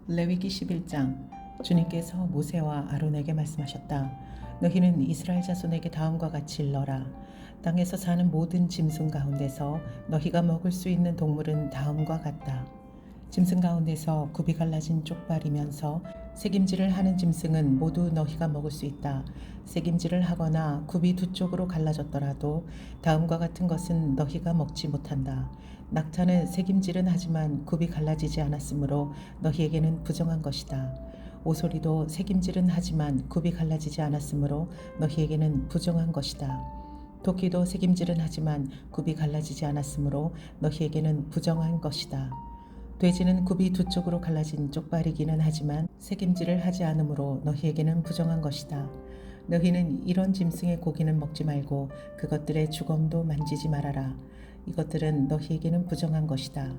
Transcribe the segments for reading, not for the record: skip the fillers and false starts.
레위기 11장. 주님께서 모세와 아론에게 말씀하셨다. 너희는 이스라엘 자손에게 다음과 같이 일러라. 땅에서 사는 모든 짐승 가운데서 너희가 먹을 수 있는 동물은 다음과 같다. 짐승 가운데서 굽이 갈라진 쪽발이면서 새김질을 하는 짐승은 모두 너희가 먹을 수 있다. 새김질을 하거나 굽이 두 쪽으로 갈라졌더라도 다음과 같은 것은 너희가 먹지 못한다. 낙타는 새김질은 하지만 굽이 갈라지지 않았으므로 너희에게는 부정한 것이다. 오소리도 새김질은 하지만 굽이 갈라지지 않았으므로 너희에게는 부정한 것이다. 토끼도 새김질은 하지만 굽이 갈라지지 않았으므로 너희에게는 부정한 것이다. 돼지는 굽이 두 쪽으로 갈라진 쪽발이기는 하지만 새김질을 하지 않으므로 너희에게는 부정한 것이다. 너희는 이런 짐승의 고기는 먹지 말고 그것들의 주검도 만지지 말아라. 이것들은 너희에게는 부정한 것이다.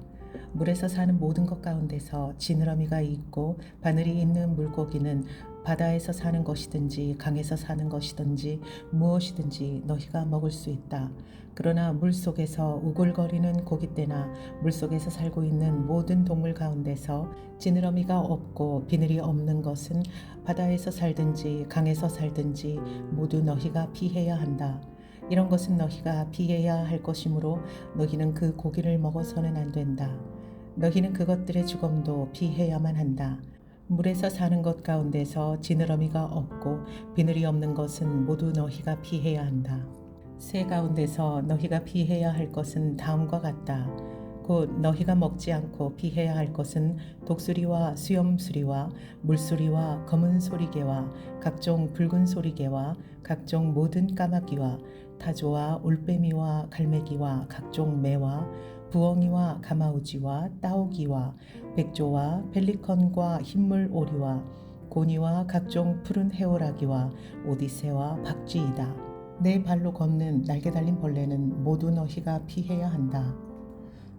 물에서 사는 모든 것 가운데서 지느러미가 있고 바늘이 있는 물고기는 바다에서 사는 것이든지 강에서 사는 것이든지 무엇이든지 너희가 먹을 수 있다. 그러나 물속에서 우글거리는 고깃대나 물속에서 살고 있는 모든 동물 가운데서 지느러미가 없고 비늘이 없는 것은 바다에서 살든지 강에서 살든지 모두 너희가 피해야 한다. 이런 것은 너희가 피해야 할 것이므로 너희는 그 고기를 먹어서는 안 된다. 너희는 그것들의 주검도 피해야만 한다. 물에서 사는 것 가운데서 지느러미가 없고 비늘이 없는 것은 모두 너희가 피해야 한다. 새 가운데서 너희가 피해야 할 것은 다음과 같다. 곧 너희가 먹지 않고 피해야 할 것은 독수리와 수염수리와 물수리와 검은 소리개와 각종 붉은 소리개와 각종 모든 까마귀와 타조와 올빼미와 갈매기와 각종 매와 부엉이와 가마우지와 따오기와 백조와 펠리컨과 흰물 오리와 고니와 각종 푸른 해오라기와 오디새와 박쥐이다. 네 발로 걷는 날개 달린 벌레는 모두 너희가 피해야 한다.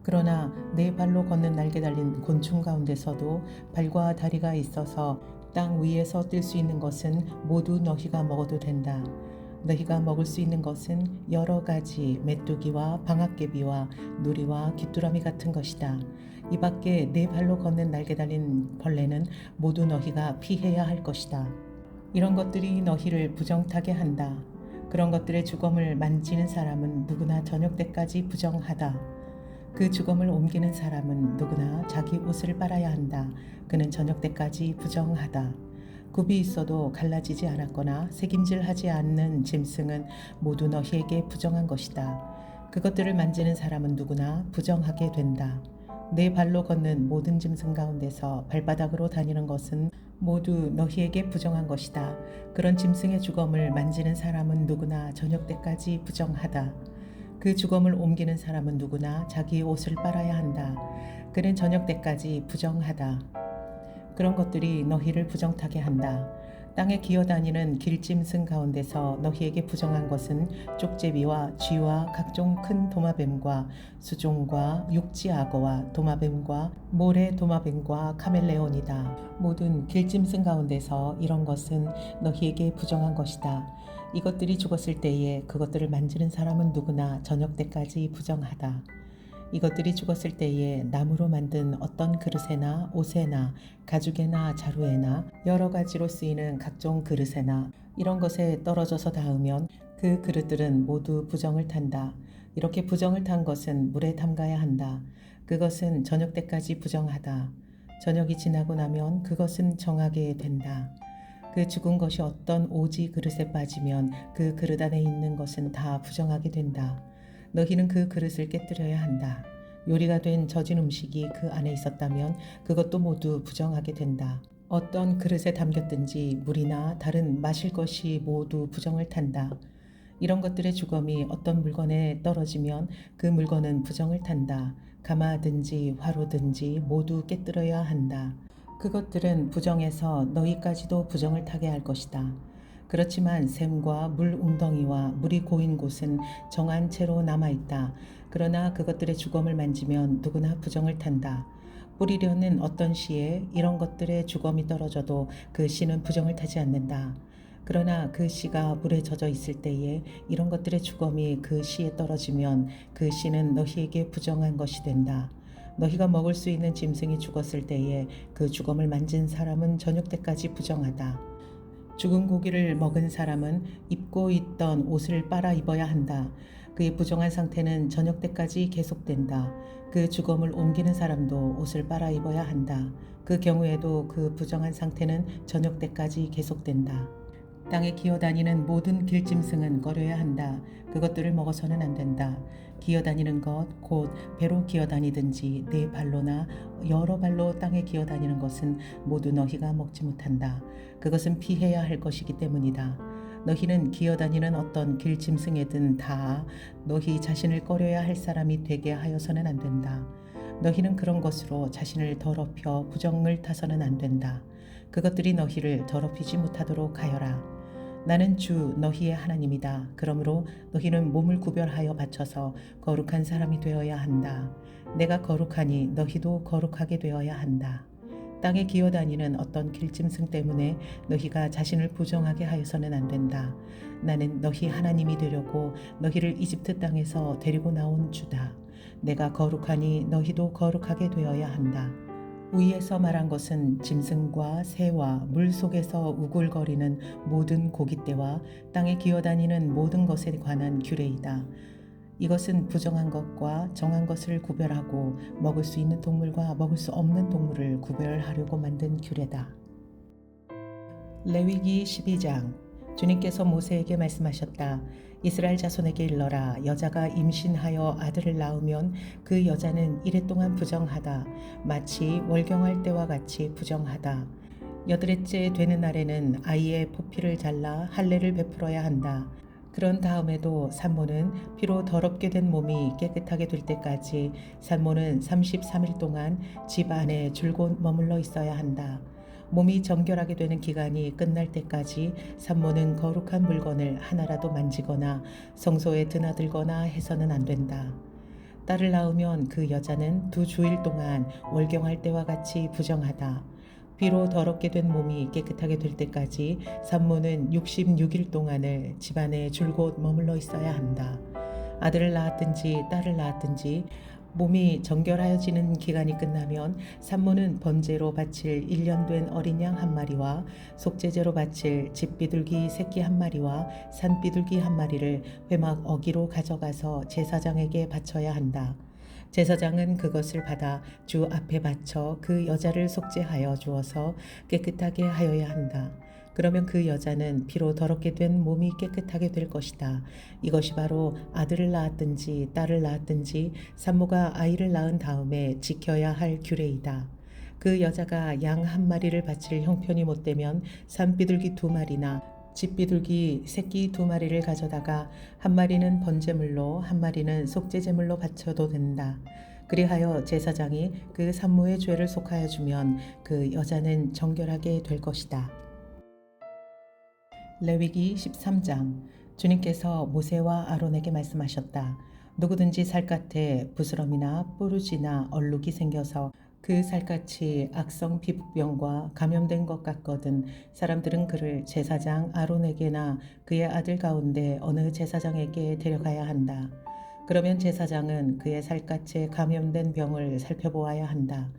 그러나 네 발로 걷는 날개 달린 곤충 가운데서도 발과 다리가 있어서 땅 위에서 뛸 수 있는 것은 모두 너희가 먹어도 된다. 너희가 먹을 수 있는 것은 여러 가지 메뚜기와 방앗개비와 누리와 귀뚜라미 같은 것이다. 이 밖에 네 발로 걷는 날개 달린 벌레는 모두 너희가 피해야 할 것이다. 이런 것들이 너희를 부정타게 한다. 그런 것들의 주검을 만지는 사람은 누구나 저녁 때까지 부정하다. 그 주검을 옮기는 사람은 누구나 자기 옷을 빨아야 한다. 그는 저녁 때까지 부정하다. 굽이 있어도 갈라지지 않았거나 새김질하지 않는 짐승은 모두 너희에게 부정한 것이다. 그것들을 만지는 사람은 누구나 부정하게 된다. 네 발로 걷는 모든 짐승 가운데서 발바닥으로 다니는 것은 모두 너희에게 부정한 것이다. 그런 짐승의 주검을 만지는 사람은 누구나 저녁 때까지 부정하다. 그 주검을 옮기는 사람은 누구나 자기 옷을 빨아야 한다. 그는 저녁 때까지 부정하다. 그런 것들이 너희를 부정타게 한다. 땅에 기어다니는 길짐승 가운데서 너희에게 부정한 것은 쪽제비와 쥐와 각종 큰 도마뱀과 수종과 육지악어와 도마뱀과 모래 도마뱀과 카멜레온이다. 모든 길짐승 가운데서 이런 것은 너희에게 부정한 것이다. 이것들이 죽었을 때에 그것들을 만지는 사람은 누구나 저녁 때까지 부정하다. 이것들이 죽었을 때에 나무로 만든 어떤 그릇에나 옷에나 가죽에나 자루에나 여러 가지로 쓰이는 각종 그릇에나 이런 것에 떨어져서 닿으면 그 그릇들은 모두 부정을 탄다. 이렇게 부정을 탄 것은 물에 담가야 한다. 그것은 저녁 때까지 부정하다. 저녁이 지나고 나면 그것은 정하게 된다. 그 죽은 것이 어떤 오지 그릇에 빠지면 그 그릇 안에 있는 것은 다 부정하게 된다. 너희는 그 그릇을 깨뜨려야 한다. 요리가 된 젖은 음식이 그 안에 있었다면 그것도 모두 부정하게 된다. 어떤 그릇에 담겼든지 물이나 다른 마실 것이 모두 부정을 탄다. 이런 것들의 주검이 어떤 물건에 떨어지면 그 물건은 부정을 탄다. 가마든지 화로든지 모두 깨뜨려야 한다. 그것들은 부정해서 너희까지도 부정을 타게 할 것이다. 그렇지만 샘과 물 웅덩이와 물이 고인 곳은 정한 채로 남아있다. 그러나 그것들의 주검을 만지면 누구나 부정을 탄다. 뿌리려는 어떤 씨에 이런 것들의 주검이 떨어져도 그 씨는 부정을 타지 않는다. 그러나 그 씨가 물에 젖어 있을 때에 이런 것들의 주검이 그 씨에 떨어지면 그 씨는 너희에게 부정한 것이 된다. 너희가 먹을 수 있는 짐승이 죽었을 때에 그 주검을 만진 사람은 저녁 때까지 부정하다. 죽은 고기를 먹은 사람은 입고 있던 옷을 빨아 입어야 한다. 그의 부정한 상태는 저녁 때까지 계속된다. 그 주검을 옮기는 사람도 옷을 빨아 입어야 한다. 그 경우에도 그 부정한 상태는 저녁 때까지 계속된다. 땅에 기어다니는 모든 길짐승은 꺼려야 한다. 그것들을 먹어서는 안 된다. 기어다니는 것, 곧 배로 기어다니든지 네 발로나 여러 발로 땅에 기어다니는 것은 모두 너희가 먹지 못한다. 그것은 피해야 할 것이기 때문이다. 너희는 기어다니는 어떤 길짐승에든 다 너희 자신을 꺼려야 할 사람이 되게 하여서는 안 된다. 너희는 그런 것으로 자신을 더럽혀 부정을 타서는 안 된다. 그것들이 너희를 더럽히지 못하도록 하여라. 나는 주 너희의 하나님이다. 그러므로 너희는 몸을 구별하여 바쳐서 거룩한 사람이 되어야 한다. 내가 거룩하니 너희도 거룩하게 되어야 한다. 땅에 기어다니는 어떤 길짐승 때문에 너희가 자신을 부정하게 하여서는 안 된다. 나는 너희 하나님이 되려고 너희를 이집트 땅에서 데리고 나온 주다. 내가 거룩하니 너희도 거룩하게 되어야 한다. 위에서 말한 것은 짐승과 새와 물 속에서 우글거리는 모든 고깃대와 땅에 기어다니는 모든 것에 관한 규례이다. 이것은 부정한 것과 정한 것을 구별하고 먹을 수 있는 동물과 먹을 수 없는 동물을 구별하려고 만든 규례다. 레위기 12장. 주님께서 모세에게 말씀하셨다. 이스라엘 자손에게 일러라. 여자가 임신하여 아들을 낳으면 그 여자는 이래 동안 부정하다. 마치 월경할 때와 같이 부정하다. 여드레째 되는 날에는 아이의 포피를 잘라 할례를 베풀어야 한다. 그런 다음에도 산모는 피로 더럽게 된 몸이 깨끗하게 될 때까지 산모는 33일 동안 집 안에 줄곧 머물러 있어야 한다. 몸이 정결하게 되는 기간이 끝날 때까지 산모는 거룩한 물건을 하나라도 만지거나 성소에 드나들거나 해서는 안 된다. 딸을 낳으면 그 여자는 2주일 동안 월경할 때와 같이 부정하다. 피로 더럽게 된 몸이 깨끗하게 될 때까지 산모는 66일 동안을 집안에 줄곧 머물러 있어야 한다. 아들을 낳았든지 딸을 낳았든지 몸이 정결하여지는 기간이 끝나면 산모는 번제로 바칠 1년 된 어린 양 한 마리와 속죄제로 바칠 집비둘기 새끼 한 마리와 산비둘기 한 마리를 회막 어기로 가져가서 제사장에게 바쳐야 한다. 제사장은 그것을 받아 주 앞에 바쳐 그 여자를 속죄하여 주어서 깨끗하게 하여야 한다. 그러면 그 여자는 피로 더럽게 된 몸이 깨끗하게 될 것이다. 이것이 바로 아들을 낳았든지 딸을 낳았든지 산모가 아이를 낳은 다음에 지켜야 할 규례이다. 그 여자가 양 한 마리를 바칠 형편이 못되면 산비둘기 2마리나 집비둘기 새끼 2마리를 가져다가 한 마리는 번제물로 한 마리는 속죄제물로 바쳐도 된다. 그리하여 제사장이 그 산모의 죄를 속하여 주면 그 여자는 정결하게 될 것이다. 레위기 13장. 주님께서 모세와 아론에게 말씀하셨다. 누구든지 살갗에 부스럼이나 뽀루지나 얼룩이 생겨서 그 살갗이 악성 피부병과 감염된 것 같거든 사람들은 그를 제사장 아론에게나 그의 아들 가운데 어느 제사장에게 데려가야 한다. 그러면 제사장은 그의 살갗에 감염된 병을 살펴보아야 한다.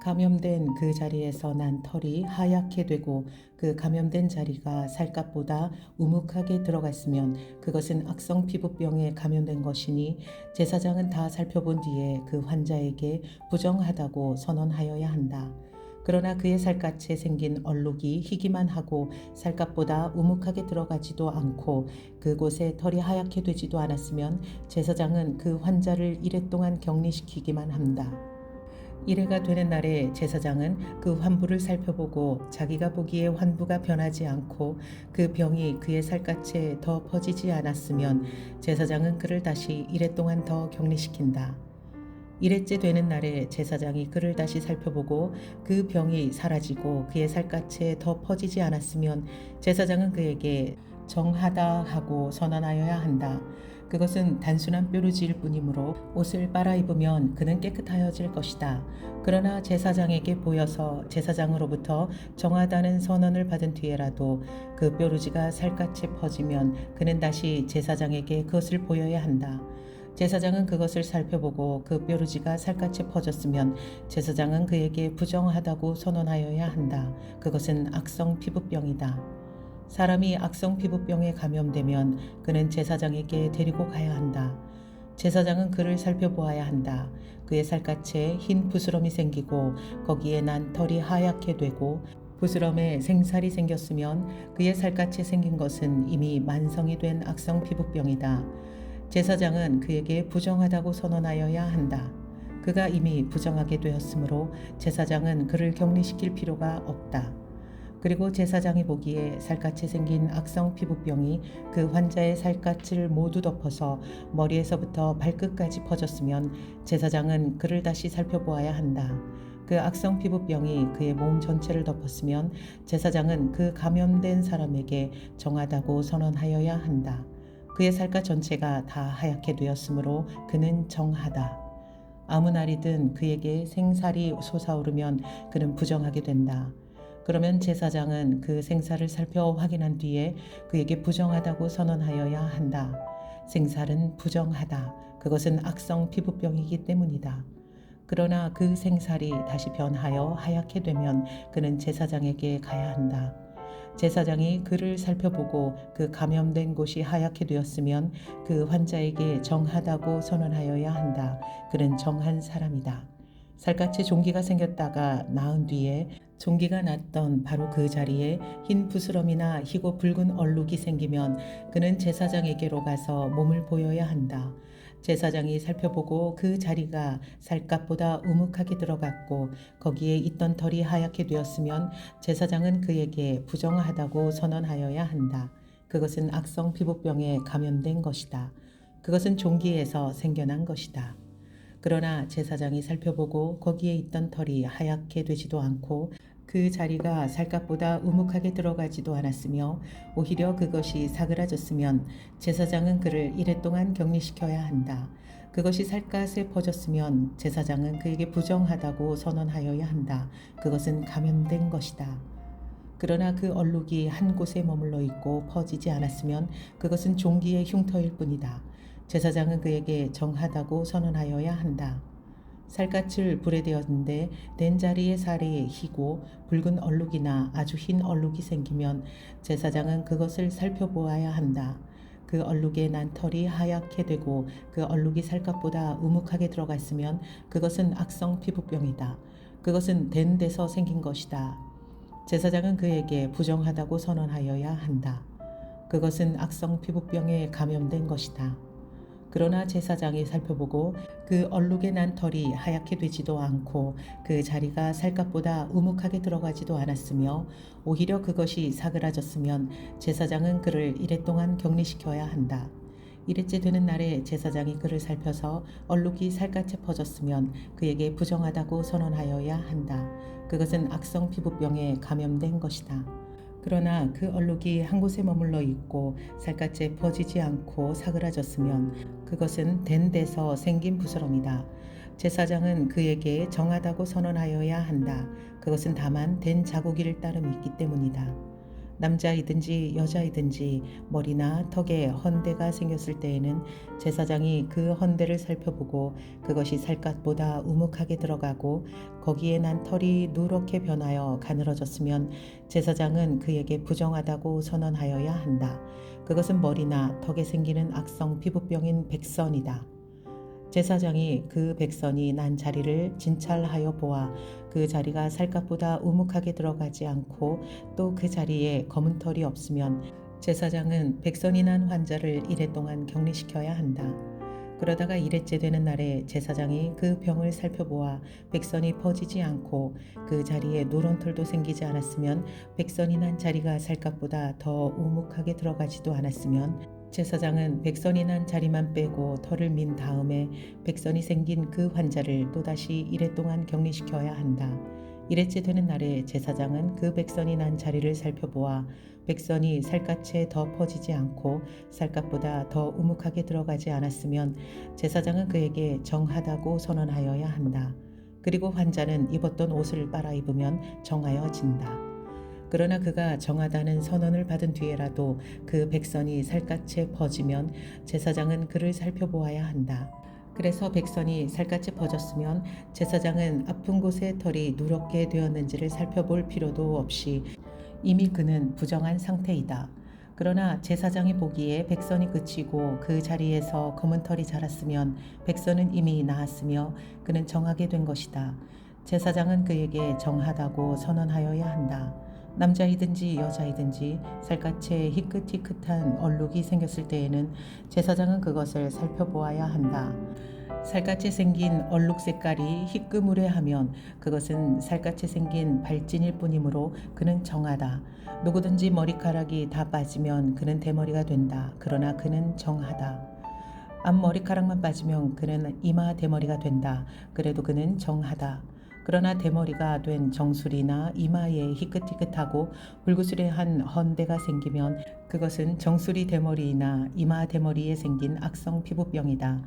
감염된 그 자리에서 난 털이 하얗게 되고 그 감염된 자리가 살갗보다 우묵하게 들어갔으면 그것은 악성 피부병에 감염된 것이니 제사장은 다 살펴본 뒤에 그 환자에게 부정하다고 선언하여야 한다. 그러나 그의 살갗에 생긴 얼룩이 희기만 하고 살갗보다 우묵하게 들어가지도 않고 그곳에 털이 하얗게 되지도 않았으면 제사장은 그 환자를 이랫동안 격리시키기만 한다. 이래가 되는 날에 제사장은 그 환부를 살펴보고 자기가 보기에 환부가 변하지 않고 그 병이 그의 살갗에 더 퍼지지 않았으면 제사장은 그를 다시 이래 동안 더 격리시킨다. 이래째 되는 날에 제사장이 그를 다시 살펴보고 그 병이 사라지고 그의 살갗에 더 퍼지지 않았으면 제사장은 그에게 정하다 하고 선언하여야 한다. 그것은 단순한 뾰루지일 뿐이므로 옷을 빨아 입으면 그는 깨끗하여질 것이다. 그러나 제사장에게 보여서 제사장으로부터 정하다는 선언을 받은 뒤에라도 그 뾰루지가 살갗에 퍼지면 그는 다시 제사장에게 그것을 보여야 한다. 제사장은 그것을 살펴보고 그 뾰루지가 살갗에 퍼졌으면 제사장은 그에게 부정하다고 선언하여야 한다. 그것은 악성 피부병이다. 사람이 악성 피부병에 감염되면 그는 제사장에게 데리고 가야 한다. 제사장은 그를 살펴보아야 한다. 그의 살갗에 흰 부스럼이 생기고 거기에 난 털이 하얗게 되고 부스럼에 생살이 생겼으면 그의 살갗에 생긴 것은 이미 만성이 된 악성 피부병이다. 제사장은 그에게 부정하다고 선언하여야 한다. 그가 이미 부정하게 되었으므로 제사장은 그를 격리시킬 필요가 없다. 그리고 제사장이 보기에 살갗에 생긴 악성 피부병이 그 환자의 살갗을 모두 덮어서 머리에서부터 발끝까지 퍼졌으면 제사장은 그를 다시 살펴보아야 한다. 그 악성 피부병이 그의 몸 전체를 덮었으면 제사장은 그 감염된 사람에게 정하다고 선언하여야 한다. 그의 살갗 전체가 다 하얗게 되었으므로 그는 정하다. 아무 날이든 그에게 생살이 솟아오르면 그는 부정하게 된다. 그러면 제사장은 그 생살을 살펴 확인한 뒤에 그에게 부정하다고 선언하여야 한다. 생살은 부정하다. 그것은 악성 피부병이기 때문이다. 그러나 그 생살이 다시 변하여 하얗게 되면 그는 제사장에게 가야 한다. 제사장이 그를 살펴보고 그 감염된 곳이 하얗게 되었으면 그 환자에게 정하다고 선언하여야 한다. 그는 정한 사람이다. 살갗에 종기가 생겼다가 나은 뒤에 종기가 났던 바로 그 자리에 흰 부스럼이나 희고 붉은 얼룩이 생기면 그는 제사장에게로 가서 몸을 보여야 한다. 제사장이 살펴보고 그 자리가 살갗보다 우묵하게 들어갔고 거기에 있던 털이 하얗게 되었으면 제사장은 그에게 부정하다고 선언하여야 한다. 그것은 악성 피부병에 감염된 것이다. 그것은 종기에서 생겨난 것이다. 그러나 제사장이 살펴보고 거기에 있던 털이 하얗게 되지도 않고 그 자리가 살갗보다 우묵하게 들어가지도 않았으며 오히려 그것이 사그라졌으면 제사장은 그를 이랫동안 격리시켜야 한다. 그것이 살갗에 퍼졌으면 제사장은 그에게 부정하다고 선언하여야 한다. 그것은 감염된 것이다. 그러나 그 얼룩이 한 곳에 머물러 있고 퍼지지 않았으면 그것은 종기의 흉터일 뿐이다. 제사장은 그에게 정하다고 선언하여야 한다. 살갗을 불에 대었는데 댄 자리의 살이 희고 붉은 얼룩이나 아주 흰 얼룩이 생기면 제사장은 그것을 살펴보아야 한다. 그 얼룩에 난 털이 하얗게 되고 그 얼룩이 살갗보다 우묵하게 들어갔으면 그것은 악성 피부병이다. 그것은 댄 데서 생긴 것이다. 제사장은 그에게 부정하다고 선언하여야 한다. 그것은 악성 피부병에 감염된 것이다. 그러나 제사장이 살펴보고 그 얼룩에 난 털이 하얗게 되지도 않고 그 자리가 살갗보다 우묵하게 들어가지도 않았으며 오히려 그것이 사그라졌으면 제사장은 그를 이랫동안 격리시켜야 한다. 이랬째 되는 날에 제사장이 그를 살펴서 얼룩이 살갗에 퍼졌으면 그에게 부정하다고 선언하여야 한다. 그것은 악성 피부병에 감염된 것이다. 그러나 그 얼룩이 한 곳에 머물러 있고 살갗에 퍼지지 않고 사그라졌으면 그것은 댄 데서 생긴 부스럼이다. 제사장은 그에게 정하다고 선언하여야 한다. 그것은 다만 댄 자국일 따름이 있기 때문이다. 남자이든지 여자이든지 머리나 턱에 헌대가 생겼을 때에는 제사장이 그 헌대를 살펴보고 그것이 살갗보다 우묵하게 들어가고 거기에 난 털이 누렇게 변하여 가늘어졌으면 제사장은 그에게 부정하다고 선언하여야 한다. 그것은 머리나 턱에 생기는 악성 피부병인 백선이다. 제사장이 그 백선이 난 자리를 진찰하여 보아 그 자리가 살갗보다 우묵하게 들어가지 않고 또 그 자리에 검은 털이 없으면 제사장은 백선이 난 환자를 이랫동안 격리시켜야 한다. 그러다가 이렛째 되는 날에 제사장이 그 병을 살펴보아 백선이 퍼지지 않고 그 자리에 노란 털도 생기지 않았으면 백선이 난 자리가 살갗보다 더 우묵하게 들어가지도 않았으면 제사장은 백선이 난 자리만 빼고 털을 민 다음에 백선이 생긴 그 환자를 또다시 이랫동안 격리시켜야 한다. 이렛째 되는 날에 제사장은 그 백선이 난 자리를 살펴보아 백선이 살갗에 더 퍼지지 않고 살갗보다 더 우묵하게 들어가지 않았으면 제사장은 그에게 정하다고 선언하여야 한다. 그리고 환자는 입었던 옷을 빨아 입으면 정하여진다. 그러나 그가 정하다는 선언을 받은 뒤에라도 그 백선이 살갗에 퍼지면 제사장은 그를 살펴보아야 한다. 그래서 백선이 살갗에 퍼졌으면 제사장은 아픈 곳에 털이 누렇게 되었는지를 살펴볼 필요도 없이 이미 그는 부정한 상태이다. 그러나 제사장이 보기에 백선이 그치고 그 자리에서 검은 털이 자랐으면 백선은 이미 나았으며 그는 정하게 된 것이다. 제사장은 그에게 정하다고 선언하여야 한다. 남자이든지 여자이든지 살갗에 희끗희끗한 얼룩이 생겼을 때에는 제사장은 그것을 살펴보아야 한다. 살갗에 생긴 얼룩 색깔이 희끄무레하면 그것은 살갗에 생긴 발진일 뿐이므로 그는 정하다. 누구든지 머리카락이 다 빠지면 그는 대머리가 된다. 그러나 그는 정하다. 앞머리카락만 빠지면 그는 이마 대머리가 된다. 그래도 그는 정하다. 그러나 대머리가 된 정수리나 이마에 희끗희끗하고 불구스레한 헌대가 생기면 그것은 정수리 대머리나 이마 대머리에 생긴 악성 피부병이다.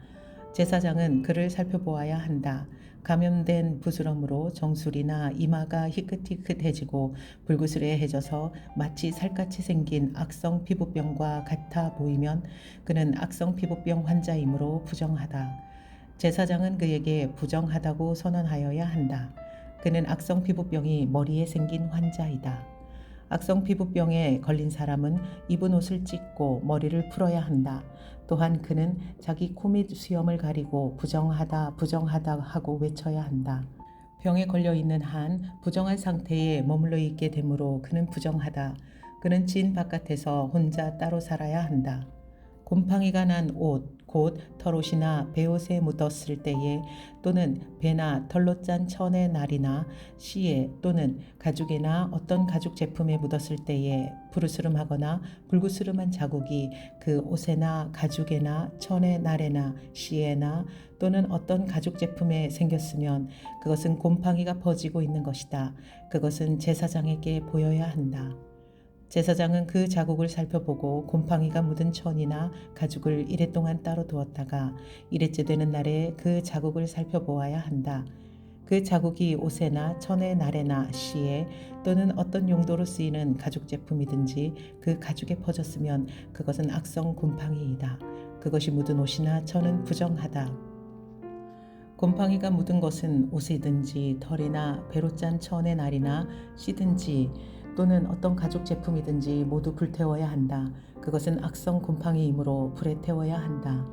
제사장은 그를 살펴보아야 한다. 감염된 부스럼으로 정수리나 이마가 희끗희끗해지고 불구스레해져서 마치 살갗이 생긴 악성 피부병과 같아 보이면 그는 악성 피부병 환자이므로 부정하다. 제사장은 그에게 부정하다고 선언하여야 한다. 그는 악성 피부병이 머리에 생긴 환자이다. 악성 피부병에 걸린 사람은 입은 옷을 찢고 머리를 풀어야 한다. 또한 그는 자기 코 및 수염을 가리고 부정하다 부정하다 하고 외쳐야 한다. 병에 걸려 있는 한 부정한 상태에 머물러 있게 되므로 그는 부정하다. 그는 진 바깥에서 혼자 따로 살아야 한다. 곰팡이가 난 옷, 곧 털옷이나 베옷에 묻었을 때에 또는 배나 털로 짠 천의 날이나 시에 또는 가죽이나 어떤 가죽 제품에 묻었을 때에 부르스름하거나 불구스름한 자국이 그 옷에나 가죽에나 천의 날에나 시에나 또는 어떤 가죽 제품에 생겼으면 그것은 곰팡이가 퍼지고 있는 것이다. 그것은 제사장에게 보여야 한다. 제사장은 그 자국을 살펴보고 곰팡이가 묻은 천이나 가죽을 이래 동안 따로 두었다가 이래째 되는 날에 그 자국을 살펴보아야 한다. 그 자국이 옷에나 천의 날에나 시에 또는 어떤 용도로 쓰이는 가죽 제품이든지 그 가죽에 퍼졌으면 그것은 악성 곰팡이이다. 그것이 묻은 옷이나 천은 부정하다. 곰팡이가 묻은 것은 옷이든지 털이나 배로 짠 천의 날이나 씨든지 또는 어떤 가죽 제품이든지 모두 불태워야 한다. 그것은 악성 곰팡이이므로 불에 태워야 한다.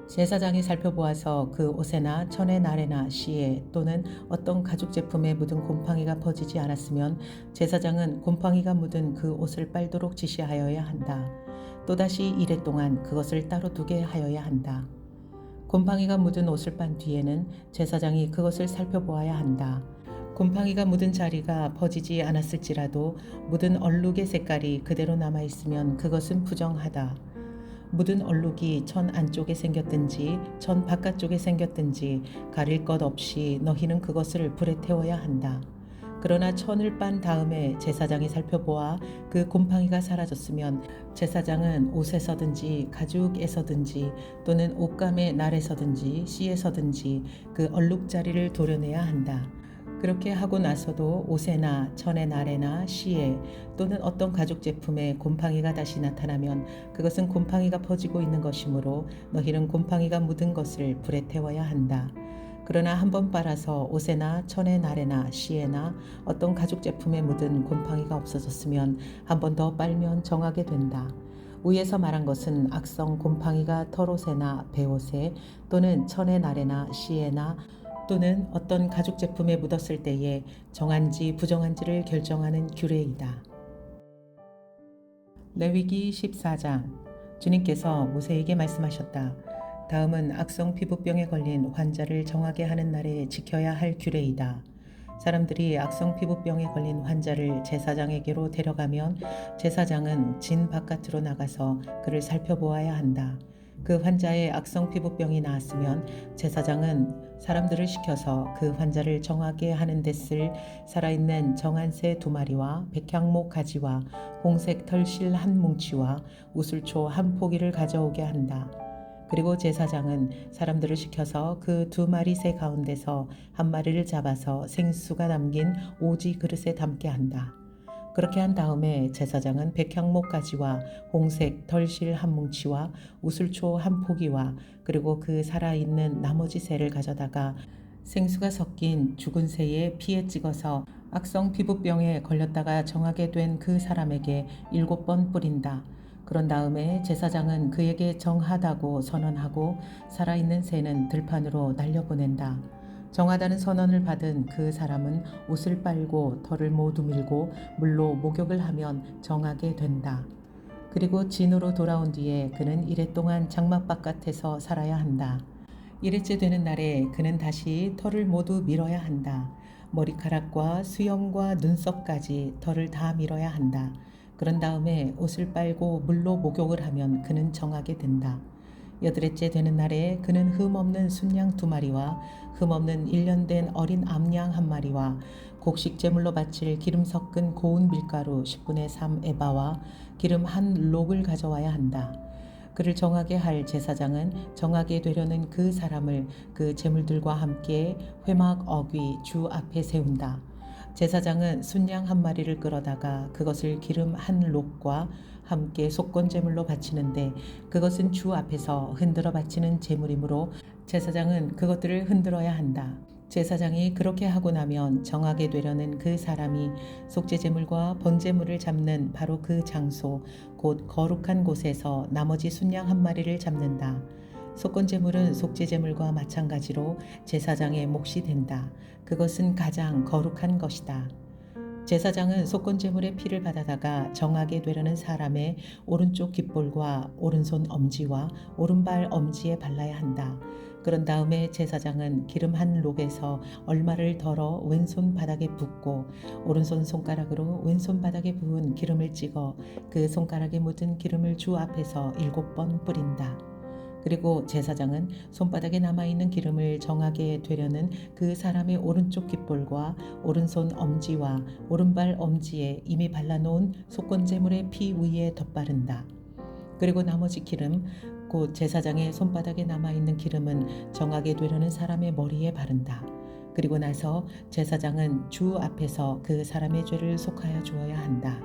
제사장이 살펴보아서 그 옷에나 천의 날에나 시에 또는 어떤 가죽 제품에 묻은 곰팡이가 퍼지지 않았으면 제사장은 곰팡이가 묻은 그 옷을 빨도록 지시하여야 한다. 또다시 이래 동안 그것을 따로 두게 하여야 한다. 곰팡이가 묻은 옷을 빤 뒤에는 제사장이 그것을 살펴보아야 한다. 곰팡이가 묻은 자리가 퍼지지 않았을지라도 묻은 얼룩의 색깔이 그대로 남아있으면 그것은 부정하다. 묻은 얼룩이 천 안쪽에 생겼든지 천 바깥쪽에 생겼든지 가릴 것 없이 너희는 그것을 불에 태워야 한다. 그러나 천을 빤 다음에 제사장이 살펴보아 그 곰팡이가 사라졌으면 제사장은 옷에서든지 가죽에서든지 또는 옷감의 날에서든지 씨에서든지 그 얼룩자리를 도려내야 한다. 그렇게 하고 나서도 옷에나 천의 날에나 시에 또는 어떤 가죽 제품에 곰팡이가 다시 나타나면 그것은 곰팡이가 퍼지고 있는 것이므로 너희는 곰팡이가 묻은 것을 불에 태워야 한다. 그러나 한 번 빨아서 옷에나 천의 날에나 시에나 어떤 가죽 제품에 묻은 곰팡이가 없어졌으면 한 번 더 빨면 정하게 된다. 위에서 말한 것은 악성 곰팡이가 털옷에나 배옷에 또는 천의 날에나 시에나 또는 어떤 가죽 제품에 묻었을 때에 정한지 부정한지를 결정하는 규례이다. 레위기 14장. 주님께서 모세에게 말씀하셨다. 다음은 악성 피부병에 걸린 환자를 정하게 하는 날에 지켜야 할 규례이다. 사람들이 악성 피부병에 걸린 환자를 제사장에게로 데려가면 제사장은 진 바깥으로 나가서 그를 살펴보아야 한다. 그 환자의 악성 피부병이 나았으면 제사장은 사람들을 시켜서 그 환자를 정하게 하는 데 쓸 살아있는 정한새 2마리와 백향목 가지와 홍색 털실 한 뭉치와 우슬초 한 포기를 가져오게 한다. 그리고 제사장은 사람들을 시켜서 그 2마리 새 가운데서 한 마리를 잡아서 생수가 담긴 오지 그릇에 담게 한다. 그렇게 한 다음에 제사장은 백향목 가지와 홍색 덜실 한 뭉치와 우슬초 한 포기와 그리고 그 살아있는 나머지 새를 가져다가 생수가 섞인 죽은 새의 피에 찍어서 악성 피부병에 걸렸다가 정하게 된 그 사람에게 7번 뿌린다. 그런 다음에 제사장은 그에게 정하다고 선언하고 살아있는 새는 들판으로 날려보낸다. 정하다는 선언을 받은 그 사람은 옷을 빨고 털을 모두 밀고 물로 목욕을 하면 정하게 된다. 그리고 진으로 돌아온 뒤에 그는 이래 동안 장막 바깥에서 살아야 한다. 일일째 되는 날에 그는 다시 털을 모두 밀어야 한다. 머리카락과 수염과 눈썹까지 털을 다 밀어야 한다. 그런 다음에 옷을 빨고 물로 목욕을 하면 그는 정하게 된다. 여덟째 되는 날에 그는 흠없는 순양 2마리와 흠없는 1년 된 어린 암양 1마리와 곡식 제물로 바칠 기름 섞은 고운 밀가루 10분의 3 에바와 기름 한 록을 가져와야 한다. 그를 정하게 할 제사장은 정하게 되려는 그 사람을 그 제물들과 함께 회막 어귀 주 앞에 세운다. 제사장은 순양 1마리를 끌어다가 그것을 기름 한 록과 함께 속건 제물로 바치는데 그것은 주 앞에서 흔들어 바치는 제물이므로 제사장은 그것들을 흔들어야 한다. 제사장이 그렇게 하고 나면 정하게 되려는 그 사람이 속죄제물과 번제물을 잡는 바로 그 장소 곧 거룩한 곳에서 나머지 순양 1마리를 잡는다. 속건제물은 속죄제물과 마찬가지로 제사장의 몫이 된다. 그것은 가장 거룩한 것이다. 제사장은 속건제물의 피를 받아다가 정하게 되려는 사람의 오른쪽 깃볼과 오른손 엄지와 오른발 엄지에 발라야 한다. 그런 다음에 제사장은 기름 한 록에서 얼마를 덜어 왼손 바닥에 붓고 오른손 손가락으로 왼손 바닥에 부은 기름을 찍어 그 손가락에 묻은 기름을 주 앞에서 7번 뿌린다. 그리고 제사장은 손바닥에 남아있는 기름을 정하게 되려는 그 사람의 오른쪽 깃볼과 오른손 엄지와 오른발 엄지에 이미 발라놓은 속건제물의 피 위에 덧바른다. 그리고 나머지 기름, 곧 제사장의 손바닥에 남아있는 기름은 정하게 되려는 사람의 머리에 바른다. 그리고 나서 제사장은 주 앞에서 그 사람의 죄를 속하여 주어야 한다.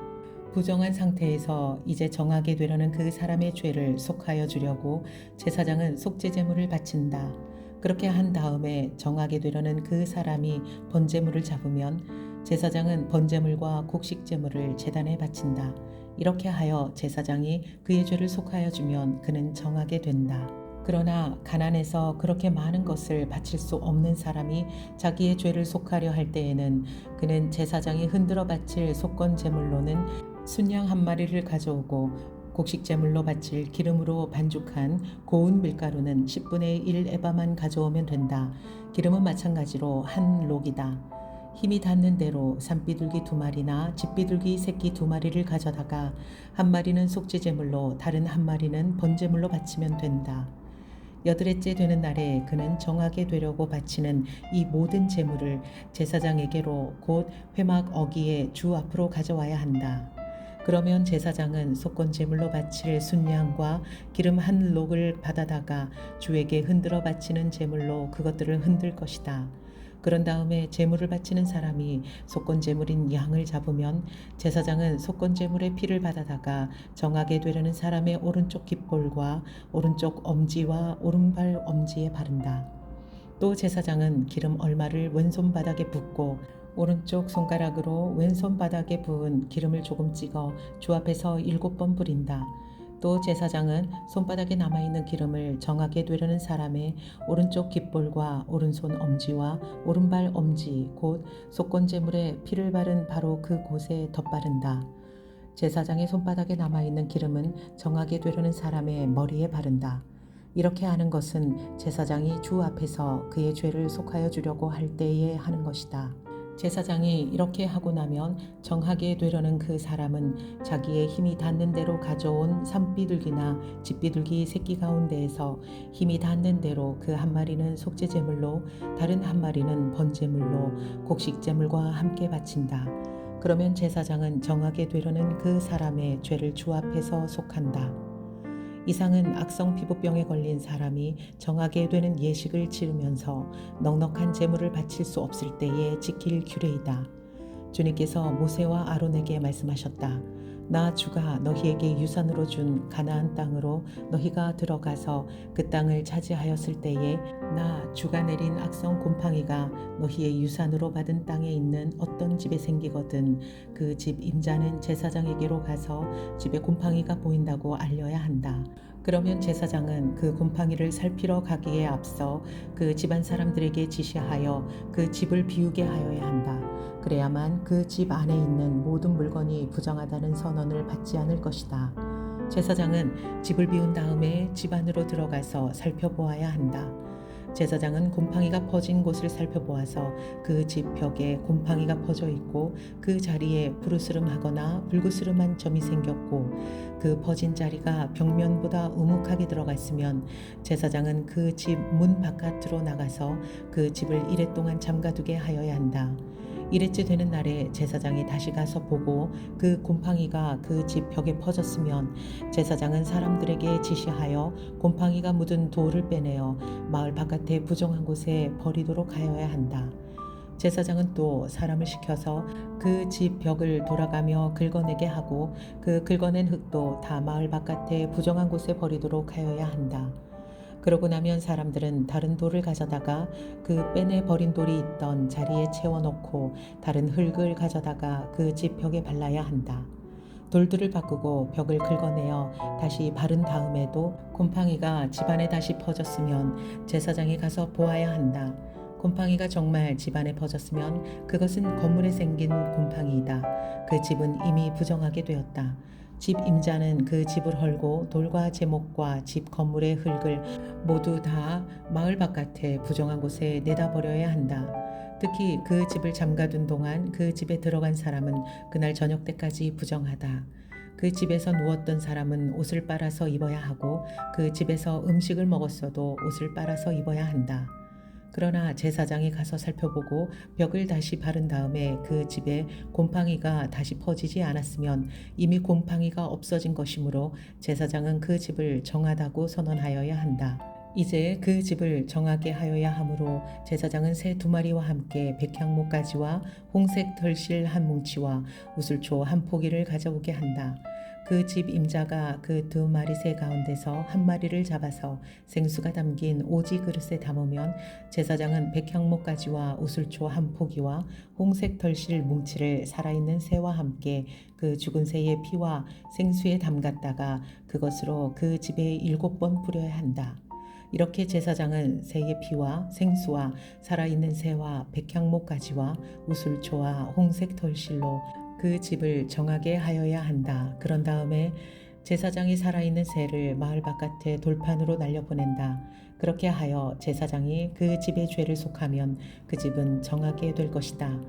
부정한 상태에서 이제 정하게 되려는 그 사람의 죄를 속하여 주려고 제사장은 속죄제물을 바친다. 그렇게 한 다음에 정하게 되려는 그 사람이 번제물을 잡으면 제사장은 번제물과 곡식제물을 제단에 바친다. 이렇게 하여 제사장이 그의 죄를 속하여 주면 그는 정하게 된다. 그러나 가난해서 그렇게 많은 것을 바칠 수 없는 사람이 자기의 죄를 속하려 할 때에는 그는 제사장이 흔들어 바칠 속건 제물로는 순양 1마리를 가져오고 곡식 제물로 바칠 기름으로 반죽한 고운 밀가루는 10분의 1 에바만 가져오면 된다. 기름은 마찬가지로 한 록이다. 힘이 닿는 대로 산비둘기 2마리나 집비둘기 새끼 2마리를 가져다가 1마리는 속죄제물로 다른 1마리는 번제물로 바치면 된다. 여덟째 되는 날에 그는 정하게 되려고 바치는 이 모든 제물을 제사장에게로 곧 회막 어귀에 주 앞으로 가져와야 한다. 그러면 제사장은 속건제물로 바칠 순양과 기름 한 록을 받아다가 주에게 흔들어 바치는 제물로 그것들을 흔들 것이다. 그런 다음에 제물을 바치는 사람이 속건제물인 양을 잡으면 제사장은 속건제물의 피를 받아다가 정하게 되려는 사람의 오른쪽 깃볼과 오른쪽 엄지와 오른발 엄지에 바른다. 또 제사장은 기름 얼마를 왼손 바닥에 붓고 오른쪽 손가락으로 왼손 바닥에 부은 기름을 조금 찍어 주 앞에서 7번 뿌린다. 또 제사장은 손바닥에 남아있는 기름을 정하게 되려는 사람의 오른쪽 깃볼과 오른손 엄지와 오른발 엄지 곧 속건제물에 피를 바른 바로 그 곳에 덧바른다. 제사장의 손바닥에 남아있는 기름은 정하게 되려는 사람의 머리에 바른다. 이렇게 하는 것은 제사장이 주 앞에서 그의 죄를 속하여 주려고 할 때에 하는 것이다. 제사장이 이렇게 하고 나면 정하게 되려는 그 사람은 자기의 힘이 닿는 대로 가져온 산비둘기나 집비둘기 새끼 가운데에서 힘이 닿는 대로 그 1마리는 속죄제물로 다른 1마리는 번제물로 곡식제물과 함께 바친다. 그러면 제사장은 정하게 되려는 그 사람의 죄를 주 앞에서 속한다. 이상은 악성 피부병에 걸린 사람이 정하게 되는 예식을 치르면서 넉넉한 제물을 바칠 수 없을 때에 지킬 규례이다. 주님께서 모세와 아론에게 말씀하셨다. 나 주가 너희에게 유산으로 준 가나안 땅으로 너희가 들어가서 그 땅을 차지하였을 때에 나 주가 내린 악성 곰팡이가 너희의 유산으로 받은 땅에 있는 어떤 집에 생기거든 그 집 임자는 제사장에게로 가서 집에 곰팡이가 보인다고 알려야 한다. 그러면 제사장은 그 곰팡이를 살피러 가기에 앞서 그 집안 사람들에게 지시하여 그 집을 비우게 하여야 한다. 그래야만 그 집 안에 있는 모든 물건이 부정하다는 선언을 받지 않을 것이다. 제사장은 집을 비운 다음에 집 안으로 들어가서 살펴보아야 한다. 제사장은 곰팡이가 퍼진 곳을 살펴보아서 그 집 벽에 곰팡이가 퍼져 있고 그 자리에 부르스름하거나 불구스름한 점이 생겼고 그 퍼진 자리가 벽면보다 우묵하게 들어갔으면 제사장은 그 집 문 바깥으로 나가서 그 집을 이레 동안 잠가두게 하여야 한다. 이레째 되는 날에 제사장이 다시 가서 보고 그 곰팡이가 그 집 벽에 퍼졌으면 제사장은 사람들에게 지시하여 곰팡이가 묻은 돌을 빼내어 마을 바깥에 부정한 곳에 버리도록 하여야 한다. 제사장은 또 사람을 시켜서 그 집 벽을 돌아가며 긁어내게 하고 그 긁어낸 흙도 다 마을 바깥에 부정한 곳에 버리도록 하여야 한다. 그러고 나면 사람들은 다른 돌을 가져다가 그 빼내 버린 돌이 있던 자리에 채워놓고 다른 흙을 가져다가 그 집 벽에 발라야 한다. 돌들을 바꾸고 벽을 긁어내어 다시 바른 다음에도 곰팡이가 집안에 다시 퍼졌으면 제사장이 가서 보아야 한다. 곰팡이가 정말 집안에 퍼졌으면 그것은 건물에 생긴 곰팡이이다. 그 집은 이미 부정하게 되었다. 집 임자는 그 집을 헐고 돌과 제목과 집 건물의 흙을 모두 다 마을 바깥에 부정한 곳에 내다 버려야 한다. 특히 그 집을 잠가둔 동안 그 집에 들어간 사람은 그날 저녁 때까지 부정하다. 그 집에서 누웠던 사람은 옷을 빨아서 입어야 하고 그 집에서 음식을 먹었어도 옷을 빨아서 입어야 한다. 그러나 제사장이 가서 살펴보고 벽을 다시 바른 다음에 그 집에 곰팡이가 다시 퍼지지 않았으면 이미 곰팡이가 없어진 것이므로 제사장은 그 집을 정하다고 선언하여야 한다. 이제 그 집을 정하게 하여야 하므로 제사장은 새 2마리와 함께 백향목가지와 홍색 덜실 한 뭉치와 우슬초 한 포기를 가져오게 한다. 그 집 임자가 그 2마리 새 가운데서 1마리를 잡아서 생수가 담긴 오지 그릇에 담으면 제사장은 백향목가지와 우슬초 한 포기와 홍색 덜실 뭉치를 살아있는 새와 함께 그 죽은 새의 피와 생수에 담갔다가 그것으로 그 집에 7번 뿌려야 한다. 이렇게 제사장은 새의 피와 생수와 살아있는 새와 백향목가지와 우슬초와 홍색 덜실로 그 집을 정하게 하여야 한다. 그런 다음에 제사장이 살아있는 새를 마을 바깥에 돌판으로 날려보낸다. 그렇게 하여 제사장이 그 집의 죄를 속하면 그 집은 정하게 될 것이다.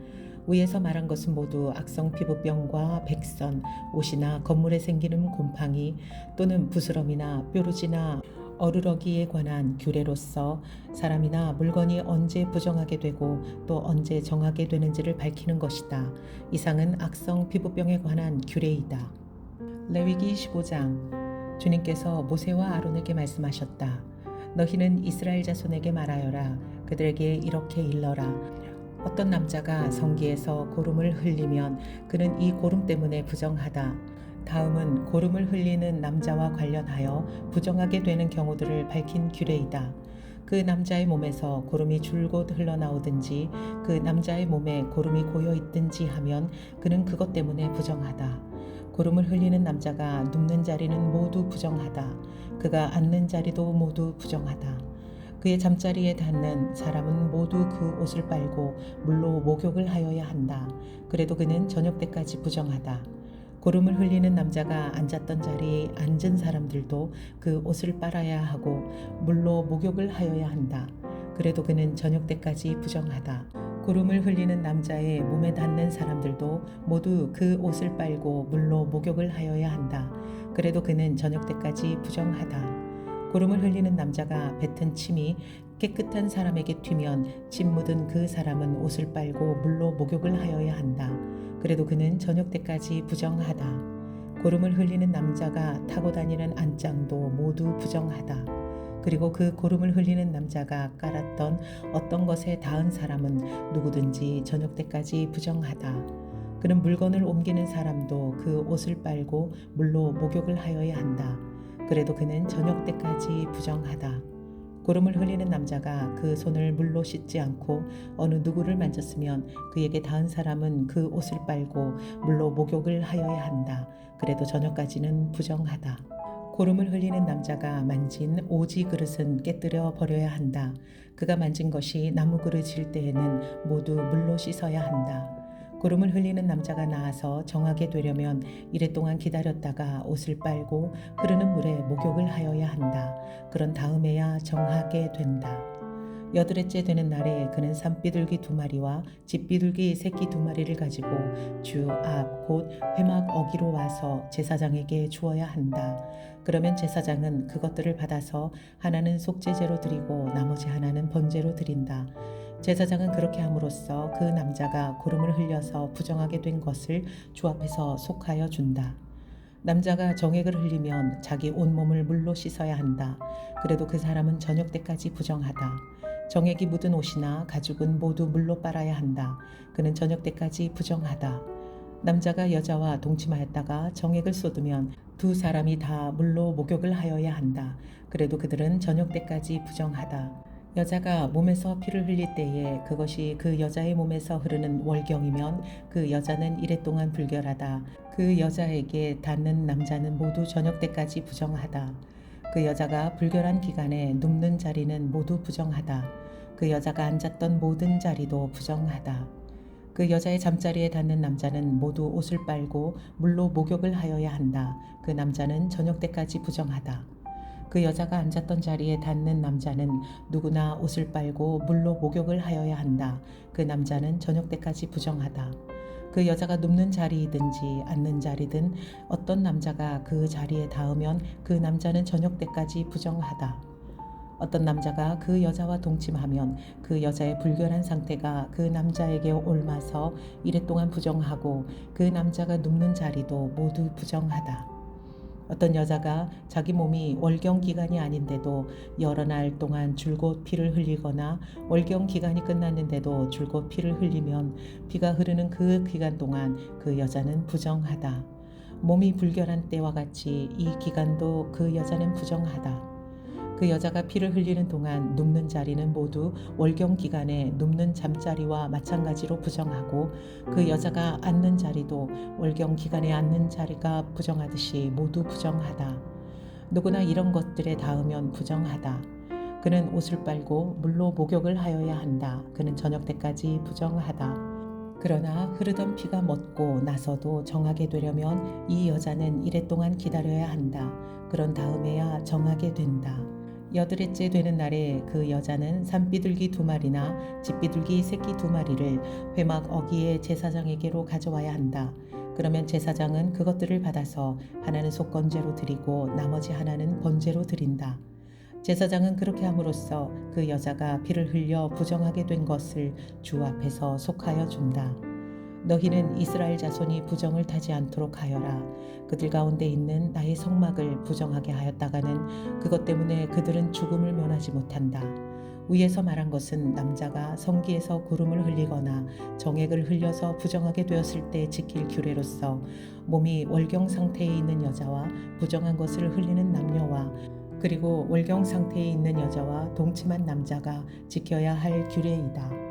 위에서 말한 것은 모두 악성 피부병과 백선, 옷이나 건물에 생기는 곰팡이 또는 부스럼이나 뾰루지나 어루러기에 관한 규례로서 사람이나 물건이 언제 부정하게 되고 또 언제 정하게 되는지를 밝히는 것이다. 이상은 악성 피부병에 관한 규례이다. 레위기 15장. 주님께서 모세와 아론에게 말씀하셨다. 너희는 이스라엘 자손에게 말하여라. 그들에게 이렇게 일러라. 어떤 남자가 성기에서 고름을 흘리면 그는 이 고름 때문에 부정하다. 다음은 고름을 흘리는 남자와 관련하여 부정하게 되는 경우들을 밝힌 규례이다. 그 남자의 몸에서 고름이 줄곧 흘러나오든지 그 남자의 몸에 고름이 고여 있든지 하면 그는 그것 때문에 부정하다. 고름을 흘리는 남자가 눕는 자리는 모두 부정하다. 그가 앉는 자리도 모두 부정하다. 그의 잠자리에 닿는 사람은 모두 그 옷을 빨고 물로 목욕을 하여야 한다. 그래도 그는 저녁 때까지 부정하다. 고름을 흘리는 남자가 앉았던 자리에 앉은 사람들도 그 옷을 빨아야 하고 물로 목욕을 하여야 한다. 그래도 그는 저녁 때까지 부정하다. 고름을 흘리는 남자의 몸에 닿는 사람들도 모두 그 옷을 빨고 물로 목욕을 하여야 한다. 그래도 그는 저녁 때까지 부정하다. 고름을 흘리는 남자가 뱉은 침이 깨끗한 사람에게 튀면 침 묻은 그 사람은 옷을 빨고 물로 목욕을 하여야 한다. 그래도 그는 저녁 때까지 부정하다. 고름을 흘리는 남자가 타고 다니는 안장도 모두 부정하다. 그리고 그 고름을 흘리는 남자가 깔았던 어떤 것에 닿은 사람은 누구든지 저녁 때까지 부정하다. 그는 물건을 옮기는 사람도 그 옷을 빨고 물로 목욕을 하여야 한다. 그래도 그는 저녁 때까지 부정하다. 고름을 흘리는 남자가 그 손을 물로 씻지 않고 어느 누구를 만졌으면 그에게 닿은 사람은 그 옷을 빨고 물로 목욕을 하여야 한다. 그래도 저녁까지는 부정하다. 고름을 흘리는 남자가 만진 오지 그릇은 깨뜨려 버려야 한다. 그가 만진 것이 나무 그릇일 때에는 모두 물로 씻어야 한다. 고름을 흘리는 남자가 나아서 정하게 되려면 이래 동안 기다렸다가 옷을 빨고 흐르는 물에 목욕을 하여야 한다. 그런 다음에야 정하게 된다. 여드레째 되는 날에 그는 산비둘기 2마리와 집비둘기 새끼 2마리를 가지고 주 앞 곧 회막 어기로 와서 제사장에게 주어야 한다. 그러면 제사장은 그것들을 받아서 하나는 속죄제로 드리고 나머지 하나는 번제로 드린다. 제사장은 그렇게 함으로써 그 남자가 고름을 흘려서 부정하게 된 것을 주 앞에서 속하여 준다. 남자가 정액을 흘리면 자기 온몸을 물로 씻어야 한다. 그래도 그 사람은 저녁 때까지 부정하다. 정액이 묻은 옷이나 가죽은 모두 물로 빨아야 한다. 그는 저녁 때까지 부정하다. 남자가 여자와 동침하였다가 정액을 쏟으면 2사람이 다 물로 목욕을 하여야 한다. 그래도 그들은 저녁 때까지 부정하다. 여자가 몸에서 피를 흘릴 때에 그것이 그 여자의 몸에서 흐르는 월경이면 그 여자는 이래 동안 불결하다. 그 여자에게 닿는 남자는 모두 저녁 때까지 부정하다. 그 여자가 불결한 기간에 눕는 자리는 모두 부정하다. 그 여자가 앉았던 모든 자리도 부정하다. 그 여자의 잠자리에 닿는 남자는 모두 옷을 빨고 물로 목욕을 하여야 한다. 그 남자는 저녁 때까지 부정하다. 그 여자가 앉았던 자리에 닿는 남자는 누구나 옷을 빨고 물로 목욕을 하여야 한다. 그 남자는 저녁 때까지 부정하다. 그 여자가 눕는 자리이든지 앉는 자리든 어떤 남자가 그 자리에 닿으면 그 남자는 저녁 때까지 부정하다. 어떤 남자가 그 여자와 동침하면 그 여자의 불결한 상태가 그 남자에게 옮아서 이래 동안 부정하고 그 남자가 눕는 자리도 모두 부정하다. 어떤 여자가 자기 몸이 월경 기간이 아닌데도 여러 날 동안 줄곧 피를 흘리거나 월경 기간이 끝났는데도 줄곧 피를 흘리면 피가 흐르는 그 기간 동안 그 여자는 부정하다. 몸이 불결한 때와 같이 이 기간도 그 여자는 부정하다. 그 여자가 피를 흘리는 동안 눕는 자리는 모두 월경 기간에 눕는 잠자리와 마찬가지로 부정하고 그 여자가 앉는 자리도 월경 기간에 앉는 자리가 부정하듯이 모두 부정하다. 누구나 이런 것들에 닿으면 부정하다. 그는 옷을 빨고 물로 목욕을 하여야 한다. 그는 저녁 때까지 부정하다. 그러나 흐르던 피가 멎고 나서도 정하게 되려면 이 여자는 이래 동안 기다려야 한다. 그런 다음에야 정하게 된다. 여드레째 되는 날에 그 여자는 산비둘기 2마리나 집비둘기 새끼 2마리를 회막 어기의 제사장에게로 가져와야 한다. 그러면 제사장은 그것들을 받아서 하나는 속건제로 드리고 나머지 하나는 번제로 드린다. 제사장은 그렇게 함으로써 그 여자가 피를 흘려 부정하게 된 것을 주 앞에서 속하여 준다. 너희는 이스라엘 자손이 부정을 타지 않도록 하여라. 그들 가운데 있는 나의 성막을 부정하게 하였다가는 그것 때문에 그들은 죽음을 면하지 못한다. 위에서 말한 것은 남자가 성기에서 구름을 흘리거나 정액을 흘려서 부정하게 되었을 때 지킬 규례로서 몸이 월경 상태에 있는 여자와 부정한 것을 흘리는 남녀와 그리고 월경 상태에 있는 여자와 동침한 남자가 지켜야 할 규례이다.